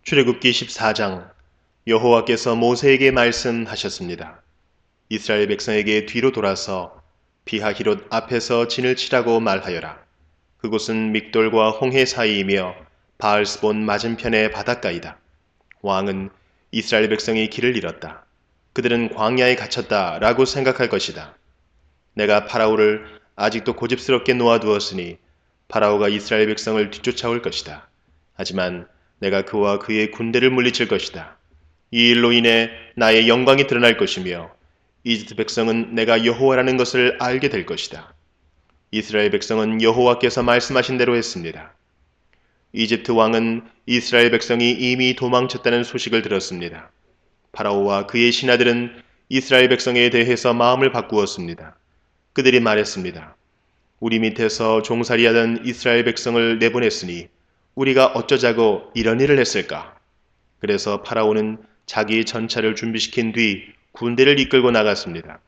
출애굽기 14장. 여호와께서 모세에게 말씀하셨습니다. 이스라엘 백성에게 뒤로 돌아서 비하히롯 앞에서 진을 치라고 말하여라. 그곳은 믹돌과 홍해 사이이며 바알스본 맞은편의 바닷가이다. 왕은 이스라엘 백성이 길을 잃었다, 그들은 광야에 갇혔다 라고 생각할 것이다. 내가 파라오를 아직도 고집스럽게 놓아두었으니 파라오가 이스라엘 백성을 뒤쫓아올 것이다. 하지만 내가 그와 그의 군대를 물리칠 것이다. 이 일로 인해 나의 영광이 드러날 것이며 이집트 백성은 내가 여호와라는 것을 알게 될 것이다. 이스라엘 백성은 여호와께서 말씀하신 대로 했습니다. 이집트 왕은 이스라엘 백성이 이미 도망쳤다는 소식을 들었습니다. 파라오와 그의 신하들은 이스라엘 백성에 대해서 마음을 바꾸었습니다. 그들이 말했습니다. 우리 밑에서 종살이하던 이스라엘 백성을 내보냈으니 우리가 어쩌자고 이런 일을 했을까? 그래서 파라오는 자기 전차를 준비시킨 뒤 군대를 이끌고 나갔습니다.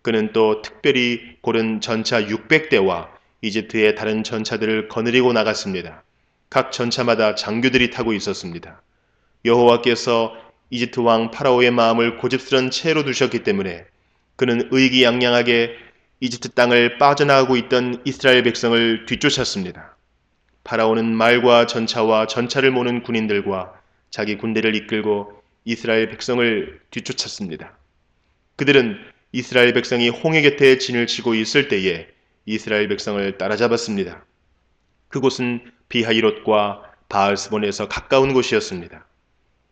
그는 또 특별히 고른 전차 600대와 이집트의 다른 전차들을 거느리고 나갔습니다. 각 전차마다 장교들이 타고 있었습니다. 여호와께서 이집트 왕 파라오의 마음을 고집스런 채로 두셨기 때문에 그는 의기양양하게 이집트 땅을 빠져나가고 있던 이스라엘 백성을 뒤쫓았습니다. 파라오는 말과 전차와 전차를 모는 군인들과 자기 군대를 이끌고 이스라엘 백성을 뒤쫓았습니다. 그들은 이스라엘 백성이 홍해 곁에 진을 치고 있을 때에 이스라엘 백성을 따라잡았습니다. 그곳은 비하이롯과 바알스본에서 가까운 곳이었습니다.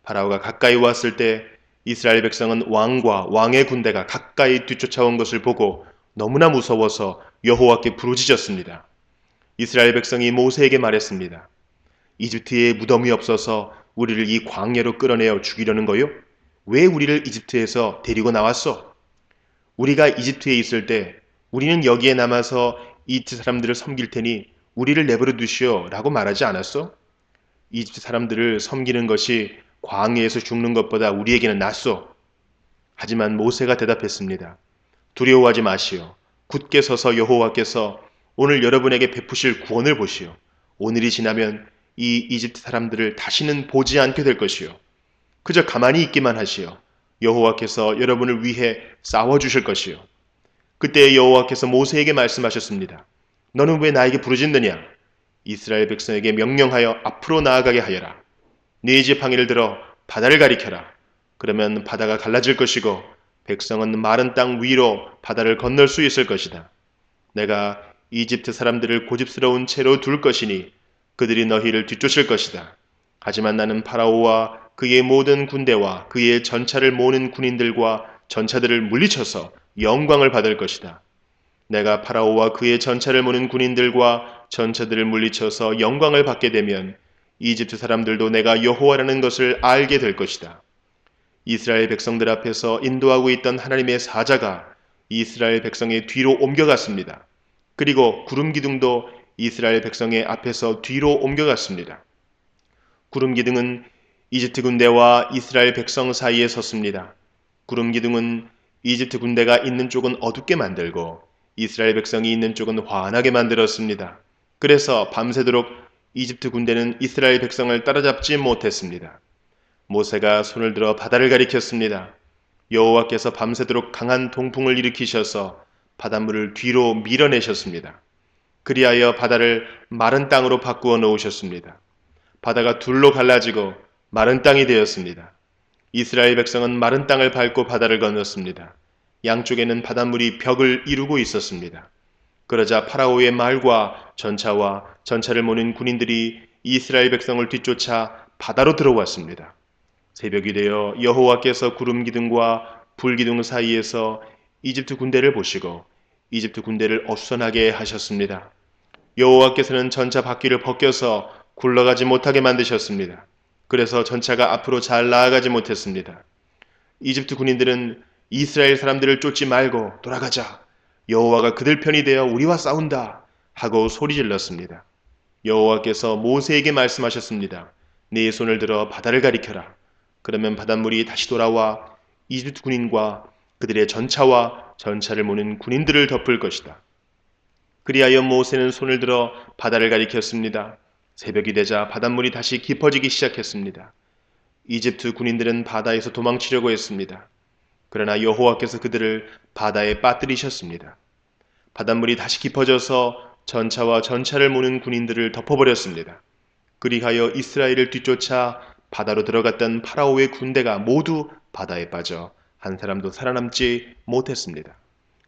파라오가 가까이 왔을 때 이스라엘 백성은 왕과 왕의 군대가 가까이 뒤쫓아온 것을 보고 너무나 무서워서 여호와께 부르짖었습니다. 이스라엘 백성이 모세에게 말했습니다. 이집트에 무덤이 없어서 우리를 이 광야로 끌어내어 죽이려는 거요? 왜 우리를 이집트에서 데리고 나왔소? 우리가 이집트에 있을 때 우리는 여기에 남아서 이집트 사람들을 섬길 테니 우리를 내버려 두시오 라고 말하지 않았소? 이집트 사람들을 섬기는 것이 광야에서 죽는 것보다 우리에게는 낫소. 하지만 모세가 대답했습니다. 두려워하지 마시오. 굳게 서서 여호와께서 오늘 여러분에게 베푸실 구원을 보시오. 오늘이 지나면 이 이집트 사람들을 다시는 보지 않게 될 것이요. 그저 가만히 있기만 하시오. 여호와께서 여러분을 위해 싸워주실 것이요. 그때 여호와께서 모세에게 말씀하셨습니다. 너는 왜 나에게 부르짖느냐? 이스라엘 백성에게 명령하여 앞으로 나아가게 하여라. 네 지팡이를 들어 바다를 가리켜라. 그러면 바다가 갈라질 것이고 백성은 마른 땅 위로 바다를 건널 수 있을 것이다. 내가 이집트 사람들을 고집스러운 채로 둘 것이니 그들이 너희를 뒤쫓을 것이다. 하지만 나는 파라오와 그의 모든 군대와 그의 전차를 모는 군인들과 전차들을 물리쳐서 영광을 받을 것이다. 내가 파라오와 그의 전차를 모는 군인들과 전차들을 물리쳐서 영광을 받게 되면 이집트 사람들도 내가 여호와라는 것을 알게 될 것이다. 이스라엘 백성들 앞에서 인도하고 있던 하나님의 사자가 이스라엘 백성의 뒤로 옮겨갔습니다. 그리고 구름 기둥도 이스라엘 백성의 앞에서 뒤로 옮겨갔습니다. 구름 기둥은 이집트 군대와 이스라엘 백성 사이에 섰습니다. 구름 기둥은 이집트 군대가 있는 쪽은 어둡게 만들고 이스라엘 백성이 있는 쪽은 환하게 만들었습니다. 그래서 밤새도록 이집트 군대는 이스라엘 백성을 따라잡지 못했습니다. 모세가 손을 들어 바다를 가리켰습니다. 여호와께서 밤새도록 강한 동풍을 일으키셔서 바닷물을 뒤로 밀어내셨습니다. 그리하여 바다를 마른 땅으로 바꾸어 놓으셨습니다. 바다가 둘로 갈라지고 마른 땅이 되었습니다. 이스라엘 백성은 마른 땅을 밟고 바다를 건넜습니다. 양쪽에는 바닷물이 벽을 이루고 있었습니다. 그러자 파라오의 말과 전차와 전차를 모는 군인들이 이스라엘 백성을 뒤쫓아 바다로 들어왔습니다. 새벽이 되어 여호와께서 구름 기둥과 불 기둥 사이에서 이집트 군대를 보시고 이집트 군대를 어수선하게 하셨습니다. 여호와께서는 전차 바퀴를 벗겨서 굴러가지 못하게 만드셨습니다. 그래서 전차가 앞으로 잘 나아가지 못했습니다. 이집트 군인들은 이스라엘 사람들을 쫓지 말고 돌아가자. 여호와가 그들 편이 되어 우리와 싸운다 하고 소리질렀습니다. 여호와께서 모세에게 말씀하셨습니다. 네 손을 들어 바다를 가리켜라. 그러면 바닷물이 다시 돌아와 이집트 군인과 그들의 전차와 전차를 모는 군인들을 덮을 것이다. 그리하여 모세는 손을 들어 바다를 가리켰습니다. 새벽이 되자 바닷물이 다시 깊어지기 시작했습니다. 이집트 군인들은 바다에서 도망치려고 했습니다. 그러나 여호와께서 그들을 바다에 빠뜨리셨습니다. 바닷물이 다시 깊어져서 전차와 전차를 모는 군인들을 덮어버렸습니다. 그리하여 이스라엘을 뒤쫓아 바다로 들어갔던 파라오의 군대가 모두 바다에 빠져 한 사람도 살아남지 못했습니다.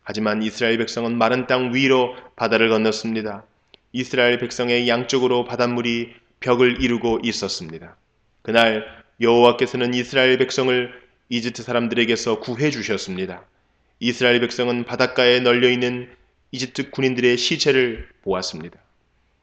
하지만 이스라엘 백성은 마른 땅 위로 바다를 건넜습니다. 이스라엘 백성의 양쪽으로 바닷물이 벽을 이루고 있었습니다. 그날 여호와께서는 이스라엘 백성을 이집트 사람들에게서 구해 주셨습니다. 이스라엘 백성은 바닷가에 널려있는 이집트 군인들의 시체를 보았습니다.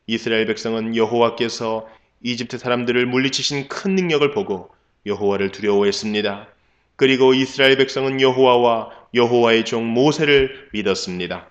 이스라엘 백성은 여호와께서 이집트 사람들을 물리치신 큰 능력을 보고 여호와를 두려워했습니다. 그리고 이스라엘 백성은 여호와와 여호와의 종 모세를 믿었습니다.